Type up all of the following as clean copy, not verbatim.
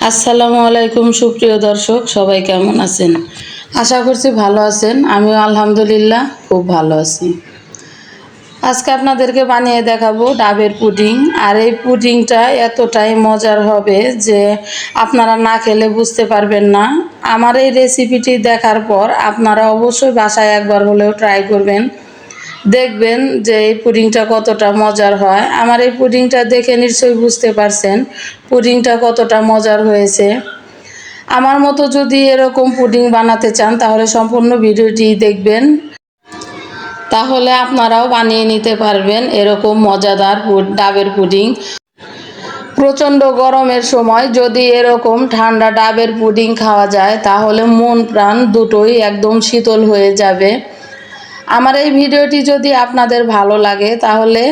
আসসালামু আলাইকুম সুপ্রিয় দর্শক, সবাই কেমন আছেন? আশা করছি ভালো আছেন। আমিও আলহামদুলিল্লাহ খুব ভালো আছি। আজকে আপনাদেরকে বানিয়ে দেখাবো ডাবের পুডিং। আর এই পুডিংটা এতটাই মজার হবে যে আপনারা না খেলে বুঝতে পারবেন না। আমার এই রেসিপিটি দেখার পর আপনারা অবশ্যই বাসায় একবার হলেও ট্রাই করবেন, দেখবেন যে এই পুডিংটা কতটা মজার হয়। আমার এই পুডিংটা দেখে নিশ্চয়ই বুঝতে পারছেন পুডিংটা কতটা মজার হয়েছে। আমার মতো যদি এরকম পুডিং বানাতে চান তাহলে সম্পূর্ণ ভিডিওটি দেখবেন, তাহলে আপনারাও বানিয়ে নিতে পারবেন এরকম মজাদার ডাবের পুডিং। প্রচণ্ড গরমের সময় যদি এরকম ঠান্ডা ডাবের পুডিং খাওয়া যায় তাহলে মন প্রাণ দুটোই একদম শীতল হয়ে যাবে। আমার এই ভিডিওটি যদি আপনাদের ভালো লাগে তাহলে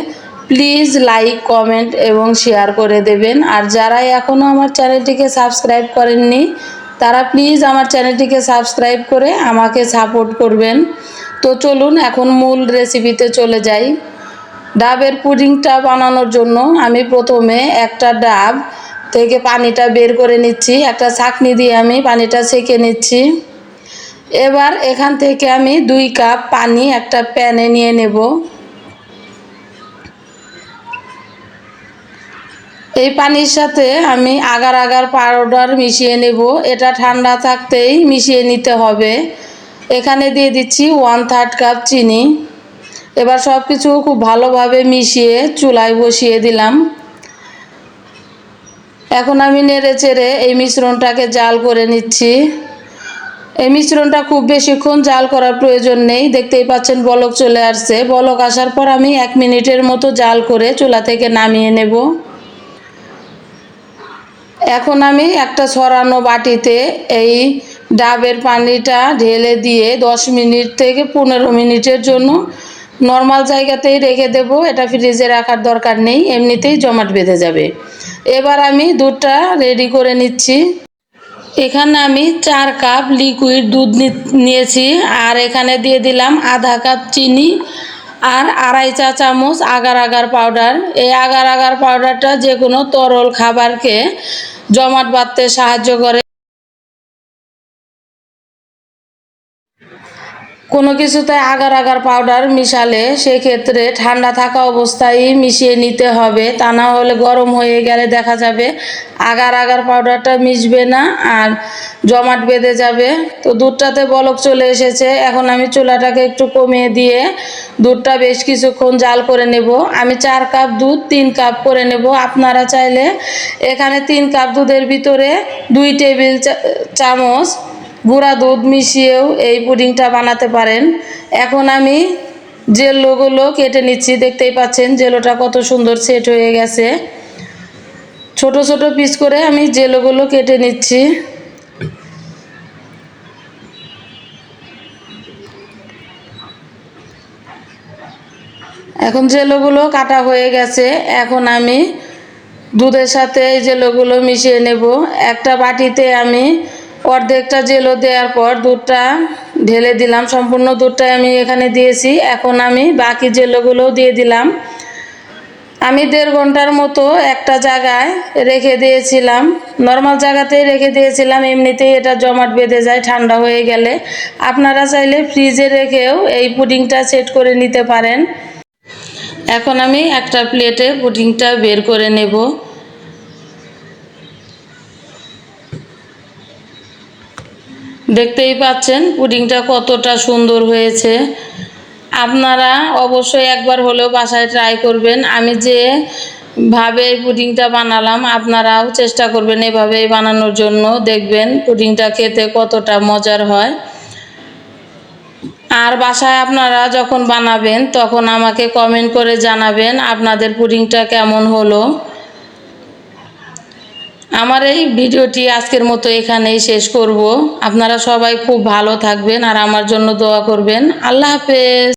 প্লিজ লাইক, কমেন্ট এবং শেয়ার করে দেবেন। আর যারা এখনও আমার চ্যানেলটিকে সাবস্ক্রাইব করেননি তারা প্লিজ আমার চ্যানেলটিকে সাবস্ক্রাইব করে আমাকে সাপোর্ট করবেন। তো চলুন এখন মূল রেসিপিতে চলে যাই। ডাবের পুডিংটা বানানোর জন্য আমি প্রথমে একটা ডাব থেকে পানিটা বের করে নিচ্ছি। একটা ছাঁকনি দিয়ে আমি পানিটা ছেঁকে নিচ্ছি। এবার এখান থেকে আমি 2 কাপ পানি একটা প্যানে নিয়ে নেব। এই পানির সাথে আমি আগার আগার পাউডার মিশিয়ে নেব। এটা ঠান্ডা থাকতেই মিশিয়ে নিতে হবে। এখানে দিয়ে দিচ্ছি 1/3 কাপ চিনি। এবার সব কিছু খুব ভালোভাবে মিশিয়ে চুলায় বসিয়ে দিলাম। এখন আমি নেড়ে চেড়ে এই মিশ্রণটাকে জাল করে নিচ্ছি। এই মিশ্রণটা খুব বেশিক্ষণ জাল করার প্রয়োজন নেই। দেখতেই পাচ্ছেন বলক চলে আসছে। বলক আসার পর আমি 1 মিনিটের মতো জাল করে চুলা থেকে নামিয়ে নেব। এখন আমি একটা ছড়ানো বাটিতে এই ডাবের পানিটা ঢেলে দিয়ে 10 মিনিট থেকে 15 মিনিটের জন্য নর্মাল জায়গাতেই রেখে দেব। এটা ফ্রিজে রাখার দরকার নেই, এমনিতেই জমাট বেঁধে যাবে। এবার আমি দুধটা রেডি করে নিচ্ছি। এখানে আমি 4 কাপ লিকুইড দুধ নিয়েছি। আর এখানে দিয়ে দিলাম আধা কাপ চিনি আর 2.5 চা চামচ আগার আগার পাউডার। এই আগার আগার পাউডারটা যে কোনো তরল খাবারকে জমাট বাঁধতে সাহায্য করে। কোনো কিছুতে আগার আগার পাউডার মিশালে সেক্ষেত্রে ঠান্ডা থাকা অবস্থায় মিশিয়ে নিতে হবে, তা না হলে গরম হয়ে গেলে দেখা যাবে আগার আগার পাউডারটা মিশবে না আর জমাট বেঁধে যাবে। তো দুধটাতে বলক চলে এসেছে। এখন আমি চুলাটাকে একটু কমিয়ে দিয়ে দুধটা বেশ কিছুক্ষণ জাল করে নেব। আমি 4 কাপ দুধ 3 কাপ করে নেব। আপনারা চাইলে এখানে 3 কাপ দুধের ভিতরে 2 টেবিল চামচ গুঁড়া দুধ মিশিয়েও এই পুডিংটা বানাতে পারেন। এখন আমি জেলোগুলো কেটে নিচ্ছি। দেখতেই পাচ্ছেন জেলোটা কত সুন্দর সেট হয়ে গেছে। ছোট ছোট পিস করে আমি জেলোগুলো কেটে নিচ্ছি। এখন জেলোগুলো কাটা হয়ে গেছে। এখন আমি দুধের সাথে এই জেলোগুলো মিশিয়ে নেব। একটা বাটিতে আমি অর্ধেকটা জেলো দেওয়ার পর দুধটা ঢেলে দিলাম। সম্পূর্ণ দুধটাই আমি এখানে দিয়েছি। এখন আমি বাকি জেলোগুলোও দিয়ে দিলাম। আমি 1.5 ঘন্টার মতো একটা জায়গায় রেখে দিয়েছিলাম, নর্মাল জায়গাতেই রেখে দিয়েছিলাম। এমনিতেই এটা জমাট বেঁধে যায় ঠান্ডা হয়ে গেলে। আপনারা চাইলে ফ্রিজে রেখেও এই পুডিংটা সেট করে নিতে পারেন। এখন আমি একটা প্লেটে পুডিংটা বের করে নেব। দেখতেই পাচ্ছেন পুডিংটা কতটা সুন্দর হয়েছে। আপনারা অবশ্যই একবার হলেও বাসায় ট্রাই করবেন। আমি যে ভাবে এই পুডিংটা বানালাম আপনারাও চেষ্টা করবেন এভাবেই বানানোর জন্য। দেখবেন পুডিংটা খেতে কতটা মজার হয়। আর বাসায় আপনারা যখন বানাবেন তখন আমাকে কমেন্ট করে জানাবেন আপনাদের পুডিংটা কেমন হলো। আমার এই ভিডিওটি আজকের মতো এখানেই শেষ করব। আপনারা সবাই খুব ভালো থাকবেন আর আমার জন্য দোয়া করবেন। আল্লাহ হাফেজ।